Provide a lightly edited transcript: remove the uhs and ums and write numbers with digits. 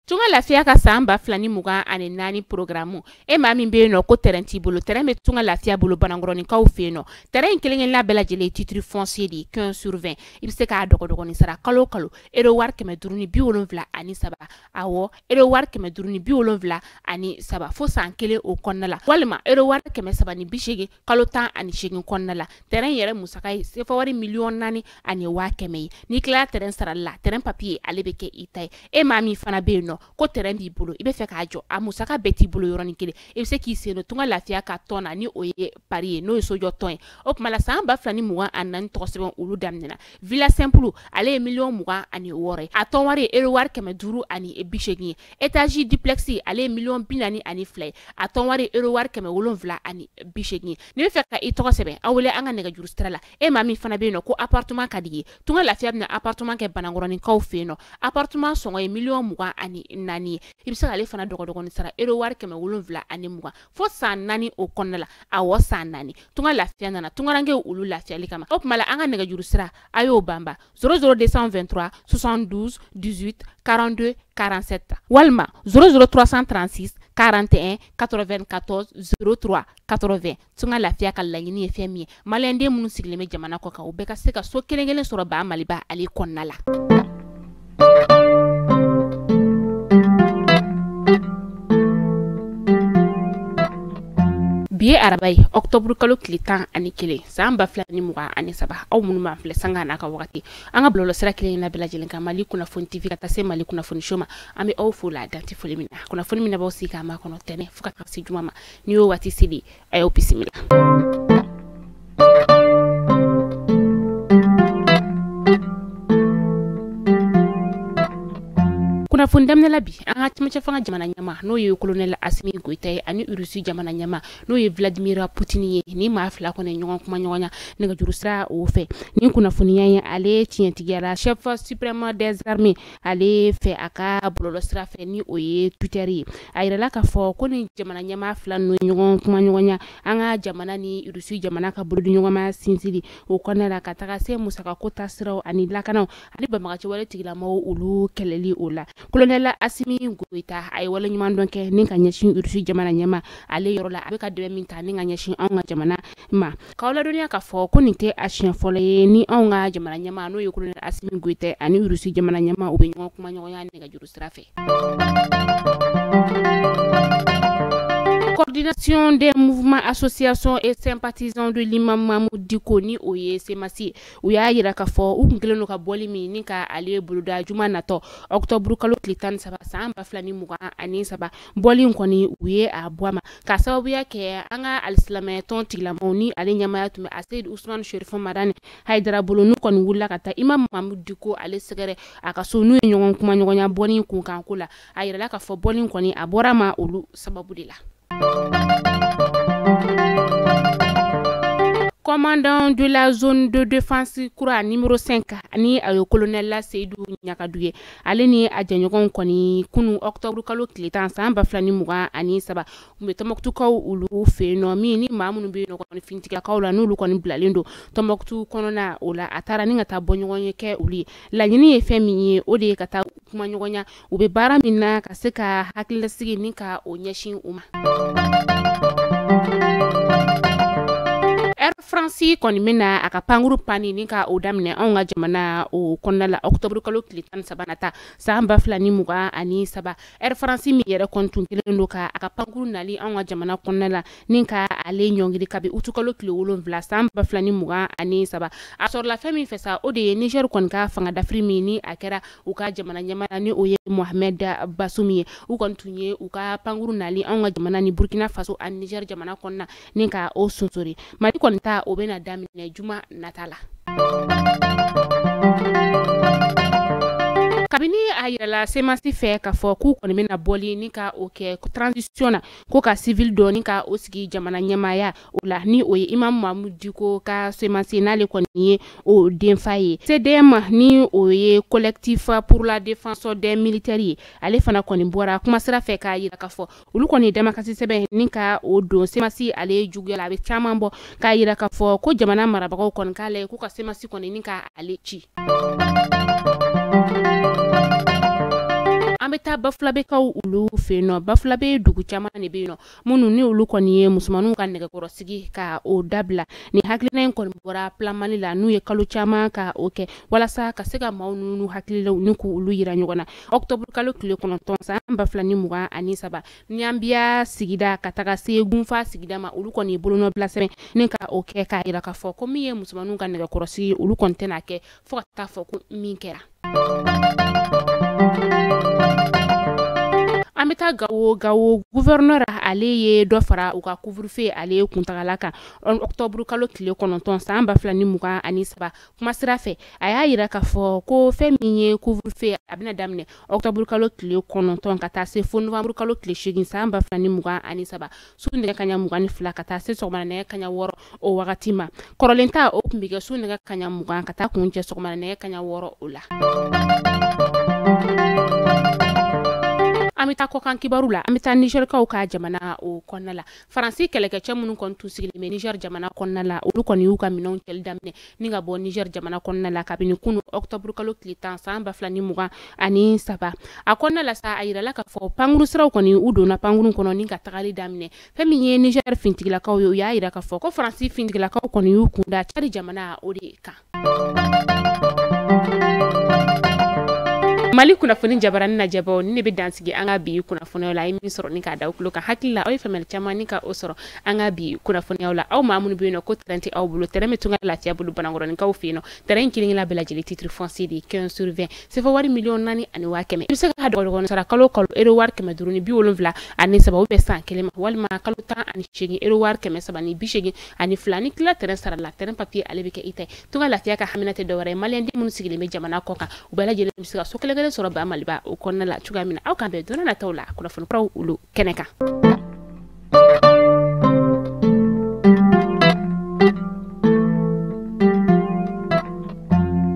Tunga lafiya ka samba flani muga ani nani programu e ma min be no ko terrain ti bolo terrain be tunga lafiya bolo banangoroni kaw fe no terrain kelen la bela jele titre foncier di 15 sur 20 ibse ka dogo ni sara kalo ero war keme duruni bi wolonvla ani saba awo ero war keme duruni bi wolonvla ani saba fo san kele o konnala walma ero war keme saba ni bishege kalo tan ani shegin konnala terrain yere musakai se fa wari million nani ani wa keme ni kla terrain sara la terrain papier alebeke itay e ma mi fana be no ko terrain bi bolo ibe fe ka jo amusaka beti bolo yoroni kele e se ki se no tunga lafiya ka tona ni oye pari no so jo ton o mala samba flani muwa anan to sebon ulu damnena villa simple ale million muwa ani wore aton wari ero war keme duru ani e bishegi etage duplexi ale million binani ani flay aton wari ero war keme wolonvla ani bishegi ni fe ka ito sebe awole anga nega juru strala e mami fana be no ko appartement kadigi tunga lafiya na appartement ke banangoroni kaw fe no appartement songo e million muwa ani nani ibisa ale fana dogo ni sara ero war keme wolonvla ani muwa fo san nani o konnala awo san nani tunga lafiya nana tunga range ulu lafiya likama op mala anga nega juru sira ayo bamba 00223 72 18 42 47 walma 00336 41 94 03 80 tunga lafiya ka lanyini e femi malende munu sigleme jamana ko ka ubeka seka so kelengele soro ba maliba ali konnala biye arabai octobre kalo klitan ani kele samba flani muga ani saba aw munu ma fle sanga na ka wakati anga blolo sira kele na bela jelen ka mali kuna fon tv kata se mali kuna fon shoma ami aw fula danti folimina kuna folimina ba sika ma kono tene fuka ka si juma ni o wati sidi ayo bisimila kuna fundam ne labi an hatmace fanga jamana nyama no ye colonel Asimi Goïta ani Urusi jamana nyama no ye Vladimir Poutine ni ma fla ko ne nyon kuma nyonya ne ga jurusra o fe ni kuna funiya ale tientigiala chef suprême des armées ale fe aka bololo sra fe ni oye tuteri ayira la ka fo ko ni jamana nyama fla no nyon kuma nyonya anga jamana ni Urusi jamana ka bolo nyon ma sinsili o konala ka taka se musaka ko tasra ani la kana ani ba magaci wala tigila mo ulu keleli ola colonel Asimi Goïta ay wala nyuma donke ninka nyashin Urusi jamana nyama ale yorola abeka de minta ninga nyashin anga jamana ma kawla dunia ka fo ko nite ashin fole ni anga jamana nyama no yo colonel Asimi Goïta ani Urusi jamana nyama obe nyoko kuma nyoko ya nega juru strafe. Coordination des mouvements, associations et sympathisants de l'imam Mahmoud Dicko ni oye semasi uya yira ka fo u ngelo ka boli mi ni ka ale buluda juma nato octobre kalo klitan saba samba flani muga ani saba boli nkoni uye abwama ka sababu yake anga alislame ton tilamo ni ale nyama tume Asaid Ousmane Sherif Madani haidara bolo nu kon wulla kata imam Mahmoud Dicko ale segere aka so nu nyon kuma nyonya boni kun kan kula ayira ka fo boli nkoni aborama ulu sababu dila. Commandant de la zone de défense Koura numéro 5 ani ayo colonel Seydou Nyakadouye aleni ajanyogon koni kunu octobre kalo klitan samba flani muga ani saba umbe tomoktu kaw ulu fenomeni ni mamunu be no koni fintika kawla nulu koni blalindo tomoktu kono na ola atara ninga ta bonyogonye ke uli la nyini e femi ode kata kuma nyogonya ube bara minna kaseka hakila sigi ninka onyeshin uma Air France koni mena aka panguru pani ninka odamne onga jamana o konnala octobre kalo klitan sabanata samba flani muga ani saba Air France mi yere kontun kelendo ka aka panguru nali onga jamana konnala ninka ale nyongiri kabi utukalo kilo wolonvla samba flani muga ani saba asor la famille fesa ode Niger konka fanga d'Afrique mini akera uka jamana nyamana ni oye Mohamed Bassoumi u kontunye uka panguru nali onga jamana ni Burkina Faso an Niger jamana konna ninka o sunsori mali konta obena damine juma natala kabini ayira la semasi fe ka fo ku koni mena boli ni ka oke transitiona ko ka civil do ni ka osigi jamana nyamaya ola ni oye imam Mahmoud Dicko ka semasi na le koni o denfaye CDM ni oye collectif pour la défense des militaires ale fana koni bora kuma sira fe ka ayira ka fo ulu koni demakasi sebe ni ka o do semasi ale jugela be chamambo ka ayira ka fo ko jamana marabago kon kale ko ka semasi koni ni ka ale chi ambe taa bafulabekaw ulu feno bafulabe dugu caman ne be no munu ni ulu kɔni ye musomanninw ka nɛgɛkɔrɔsigi ka o dabila ni hakilina in kɔni bɔra plan Mali la n'u ye kalo caman ka o kɛ walasa ka se ka maaw n'u hakililaw ni ku ulu yira ɲɔgɔn na octobre kalo tile 9 san 2023 ni an biya sigida ka taga se gunfa sigida ma ulu kɔni bolonɔ bila sɛbɛn ni ka o kɛ ka yira ka fɔ ko min ye musomanninw ka nɛgɛkɔrɔsigi ulu kɔni tɛna kɛ fo ka taa fɔ ko min kɛra. An bɛ taa Gawo gouverneur ale ye dɔ fara u ka couvre-feu ale kuntagala kan octobre kalo tile 9 san 2023 kuma sira fɛ a y'a yira ka fɔ ko fɛn min ye couvre-feu a bɛna daminɛ octobre kalo tile 9 ka taa se fo novembre kalo tile 8 san 2023 su nɛgɛ kaɲa 22 ka taa se sɔgɔmada nɛgɛ kaɲa 6 o wagati ma kɔrɔlen ta o tun bɛ kɛ su nɛgɛ kaɲa 20 ka taa kun cɛ sɔgɔmada nɛgɛ kaɲa 6 o la. An bɛ taa kɔkan kibaru la an bɛ taa Nigerkaw ka jamana o kɔnɔna la Faransi kɛlɛkɛcɛ minnu kɔni tun sigilen bɛ Niger jamana kɔnɔna la olu kɔni y'u ka minɛnw cɛli daminɛ ni ka bɔ Niger jamana kɔnɔna la kabini kunu octobre kalo tile 10 san 2023 a kɔnɔna la sa a yirala ka fɔ pankuru siraw kɔni u donna pankuru kɔnɔ ni ka tagali daminɛ fɛn min ye Niger fintigilakaw ye u y'a yira ka fɔ ko Faransi fintigilakaw kɔni y'u kunda Tchad jamana o de kan. Mali kunnafoni jabarani na jabaw ni ne bɛ dansigi an ka bi kunnafoniyaw la a ye min sɔrɔ ni k'a da aw tulo kan hakili la aw ye faamuyali caman ni ka o sɔrɔ an ka bi kunnafoniyaw la aw maa minnu bɛ yen nɔ ko terrain tɛ aw bolo terrain bɛ tunga lafiya bolo banankɔrɔnikaw fɛ yen nɔ terrain in kelen-kelen bɛɛ lajɛlen titre foncier de 15/20 sefa wari miliyɔn 4 ani 500 i bɛ se ka dɔgɔdɔgɔnin sara kalo kalo euro wari 573 bɛ san kelen ma walima kalo 18 euro wari 382 ni tila terrain sara la terrain papier ale bɛ kɛ i ta ye tunga lafiya ka hamina tɛ dɔwɛrɛ ye maliyɛn den minnu sigilen bɛ jamana kɔ kan u bɛɛ lajɛlen bɛ se ka so kelen sɔrɔ ba Maliba o kɔnɔna la cogoya min na aw kan bɛn dɔnna nataw la kunnafoni kuraw olu kɛnɛ kan.